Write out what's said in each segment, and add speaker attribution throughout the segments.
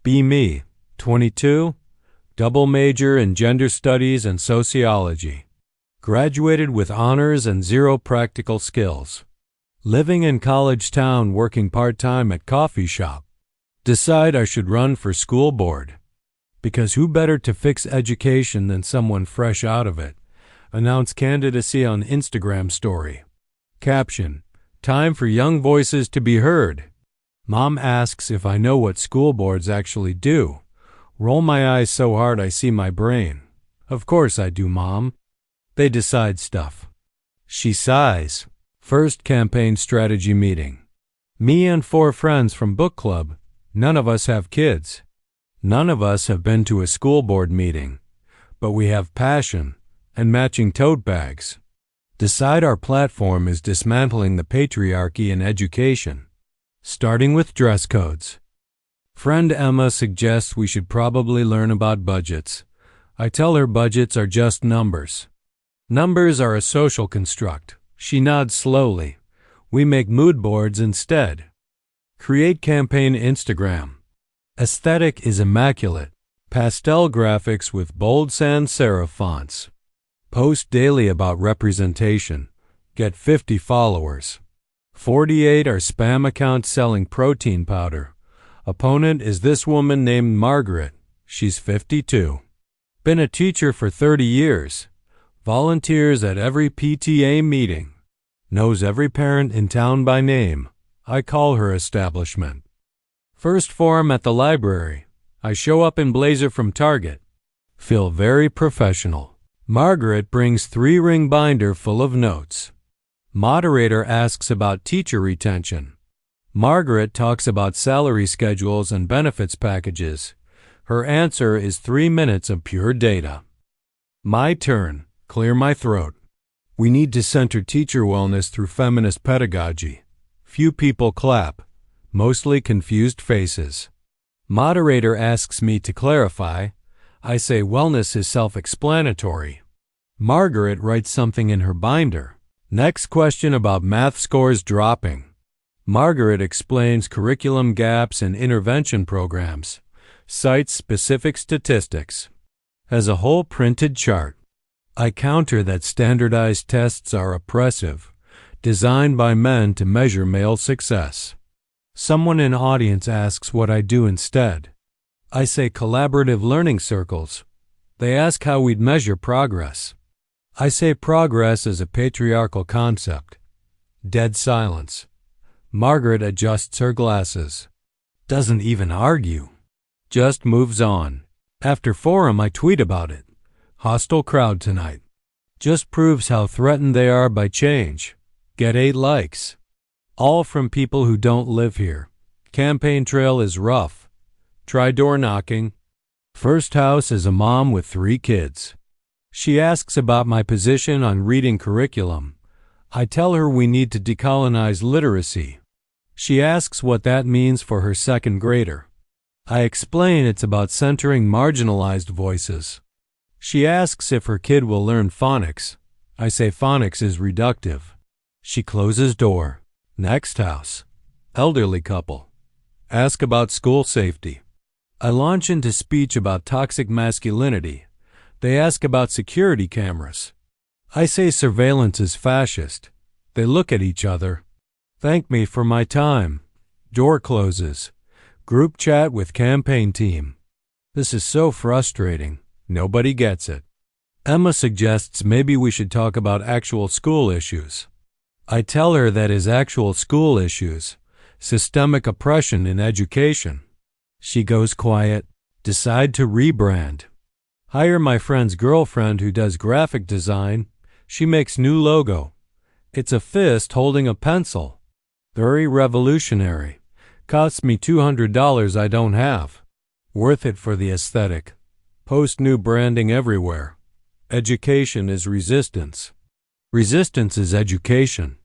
Speaker 1: Be me, 22, double major in gender studies and sociology. Graduated with honors and 0 practical skills. Living in college town, working part-time at coffee shop. Decide I should run for school board. Because who better to fix education than someone fresh out of it? Announce candidacy on Instagram story. Caption: time for young voices to be heard. Mom asks if I know what school boards actually do. Roll my eyes so hard I see my brain. Of course I do, Mom. They decide stuff. She sighs. First campaign strategy meeting. Me and 4 friends from book club. None of us have kids. None of us have been to a school board meeting. But we have passion and matching tote bags. Decide our platform is dismantling the patriarchy in education. Starting with dress codes. Friend Emma suggests we should probably learn about budgets. I tell her budgets are just numbers. Numbers are a social construct. She nods slowly. We make mood boards instead. Create campaign Instagram. Aesthetic is immaculate. Pastel graphics with bold sans serif fonts. Post daily about representation. Get 50 followers. 48 are spam accounts selling protein powder. Opponent is this woman named Margaret. She's 52. Been a teacher for 30 years. Volunteers at every PTA meeting. Knows every parent in town by name. I call her establishment. First forum at the library. I show up in blazer from Target. Feel very professional. Margaret brings 3-ring binder full of notes. Moderator asks about teacher retention. Margaret talks about salary schedules and benefits packages. Her answer is 3 minutes of pure data. My turn. Clear my throat. We need to center teacher wellness through feminist pedagogy. Few people clap. Mostly confused faces. Moderator asks me to clarify. I say wellness is self-explanatory. Margaret writes something in her binder. Next question about math scores dropping. Margaret explains curriculum gaps and intervention programs. Cites specific statistics. Has a whole printed chart. I counter that standardized tests are oppressive, designed by men to measure male success. Someone in audience asks what I do instead. I say collaborative learning circles. They ask how we'd measure progress. I say progress is a patriarchal concept. Dead silence. Margaret adjusts her glasses. Doesn't even argue. Just moves on. After forum, I tweet about it. Hostile crowd tonight. Just proves how threatened they are by change. Get 8 likes. All from people who don't live here. Campaign trail is rough. Try door knocking. First house is a mom with 3 kids. She asks about my position on reading curriculum. I tell her we need to decolonize literacy. She asks what that means for her 2nd grader. I explain it's about centering marginalized voices. She asks if her kid will learn phonics. I say phonics is reductive. She closes door. Next house. Elderly couple. Ask about school safety. I launch into speech about toxic masculinity. They ask about security cameras. I say surveillance is fascist. They look at each other. Thank me for my time. Door closes. Group chat with campaign team. This is so frustrating. Nobody gets it. Emma suggests maybe we should talk about actual school issues. I tell her that is actual school issues. Systemic oppression in education. She goes quiet. Decide to rebrand. Hire my friend's girlfriend who does graphic design. She makes new logo. It's a fist holding a pencil. Very revolutionary. Costs me $200 I don't have. Worth it for the aesthetic. Post new branding everywhere. Education is resistance. Resistance is education.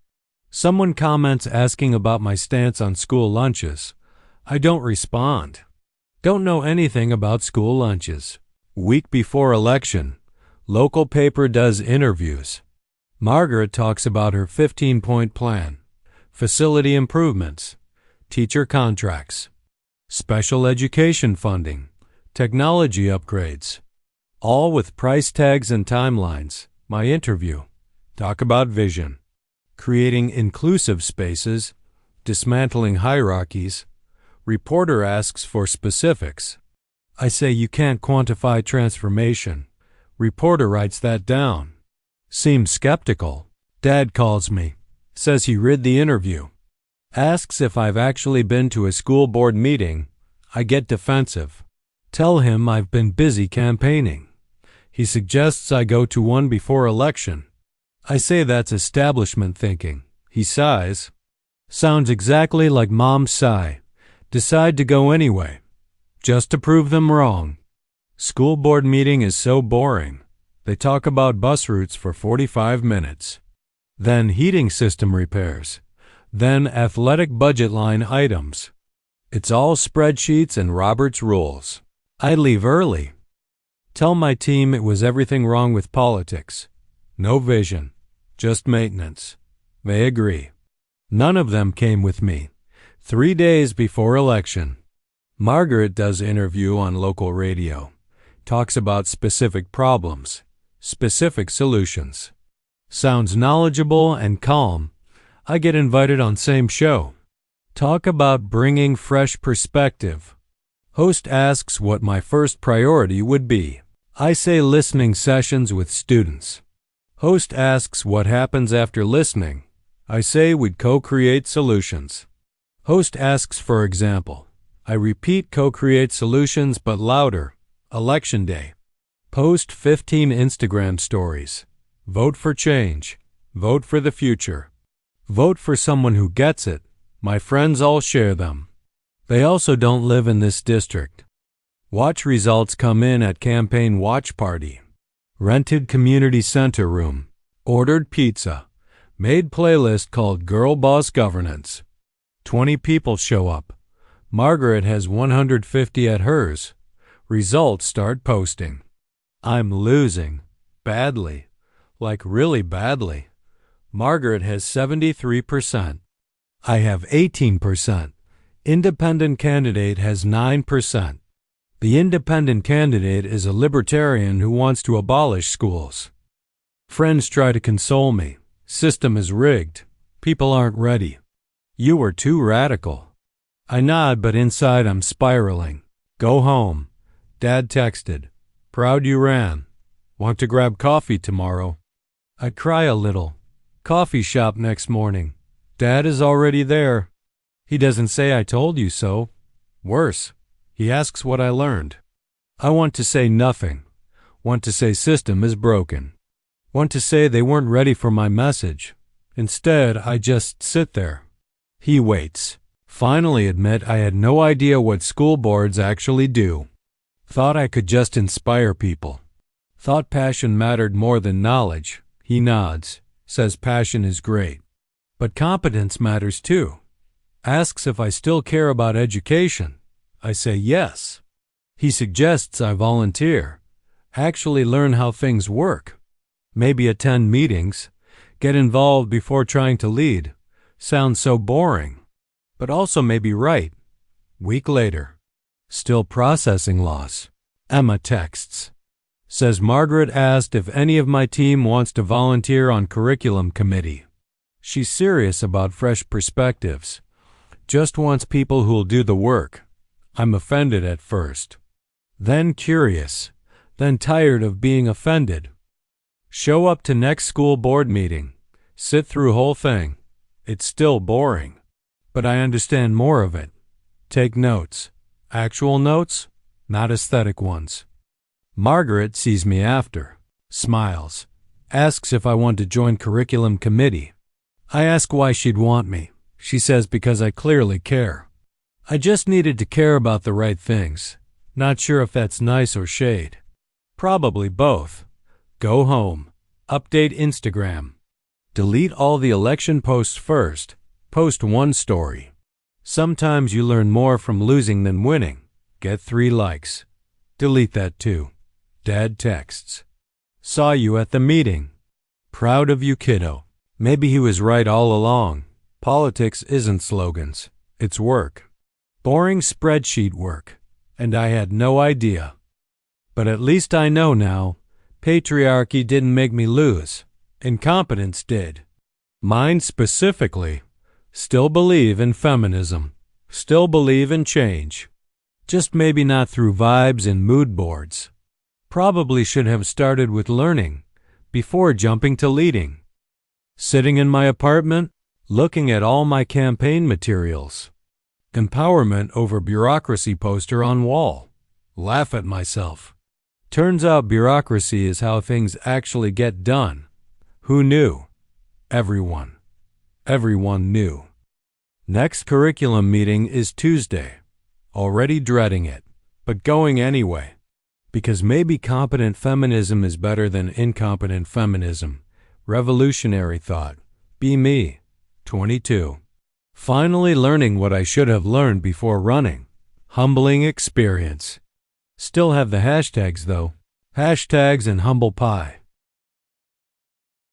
Speaker 1: Someone comments asking about my stance on school lunches. I don't respond. Don't know anything about school lunches. Week before election. Local paper does interviews. Margaret talks about her 15-point plan. Facility improvements. Teacher contracts. special education funding, technology upgrades. All with price tags and timelines. My interview. Talk about vision. Creating inclusive spaces, dismantling hierarchies. Reporter asks for specifics. I say you can't quantify transformation. Reporter writes that down. Seems skeptical. Dad calls me. Says he read the interview. Asks if I've actually been to a school board meeting. I get defensive. Tell him I've been busy campaigning. He suggests I go to one before election. I say that's establishment thinking. He sighs. Sounds exactly like Mom's sigh. Decide to go anyway. Just to prove them wrong. School board meeting is so boring. They talk about bus routes for 45 minutes. Then heating system repairs. Then athletic budget line items. It's all spreadsheets and Robert's rules. I leave early. Tell my team it was everything wrong with politics. No vision. Just maintenance. They agree. None of them came with me. 3 days before election. Margaret does interview on local radio. Talks about specific problems. Specific solutions. Sounds knowledgeable and calm. I get invited on same show. Talk about bringing fresh perspective. Host asks what my first priority would be. I say listening sessions with students. Host asks what happens after listening. I say we'd co-create solutions. Host asks for example. I repeat co-create solutions but louder. Election day. Post 15 Instagram stories. Vote for change. Vote for the future. Vote for someone who gets it. My friends all share them. They also don't live in this district. Watch results come in at campaign watch party. Rented community center room. Ordered pizza. Made playlist called Girl Boss Governance. 20 people show up. Margaret has 150 at hers. Results start posting. I'm losing. Badly. Like really badly. Margaret has 73%. I have 18%. Independent candidate has 9%. The independent candidate is a libertarian who wants to abolish schools. Friends try to console me. System is rigged. People aren't ready. You were too radical. I nod, but inside I'm spiraling. Go home. Dad texted. Proud you ran. Want to grab coffee tomorrow? I cry a little. Coffee shop next morning. Dad is already there. He doesn't say I told you so. Worse, he asks what I learned. I want to say nothing. Want to say system is broken. Want to say they weren't ready for my message. Instead, I just sit there. He waits. Finally admit I had no idea what school boards actually do. Thought I could just inspire people. Thought passion mattered more than knowledge. He nods. Says passion is great. But competence matters too. Asks if I still care about education. I say yes. He suggests I volunteer. Actually learn how things work. Maybe attend meetings. Get involved before trying to lead. Sounds so boring. But also may be right. Week later. Still processing loss. Emma texts. Says Margaret asked if any of my team wants to volunteer on curriculum committee. She's serious about fresh perspectives. Just wants people who'll do the work. I'm offended at first. Then curious. Then tired of being offended. Show up to next school board meeting. Sit through whole thing. It's still boring. But I understand more of it. Take notes. Actual notes, not aesthetic ones. Margaret sees me after. Smiles. Asks if I want to join curriculum committee. I ask why she'd want me. She says because I clearly care. I just needed to care about the right things. Not sure if that's nice or shade. Probably both. Go home. Update Instagram. Delete all the election posts first. Post one story. Sometimes you learn more from losing than winning. Get 3 likes. Delete that too. Dad texts. Saw you at the meeting. Proud of you, kiddo. Maybe he was right all along. Politics isn't slogans. It's work. Boring spreadsheet work, and I had no idea. But at least I know now, patriarchy didn't make me lose. Incompetence did. Mine specifically. Still believe in feminism. Still believe in change. Just maybe not through vibes and mood boards. Probably should have started with learning before jumping to leading. Sitting in my apartment, looking at all my campaign materials. Empowerment over bureaucracy poster on wall. Laugh at myself. Turns out bureaucracy is how things actually get done. Who knew? Everyone. Everyone knew. Next curriculum meeting is Tuesday. Already dreading it, but going anyway. Because maybe competent feminism is better than incompetent feminism. Revolutionary thought. Be me. 22. Finally learning what I should have learned before running. Humbling experience. Still have the hashtags though. Hashtags and humble pie.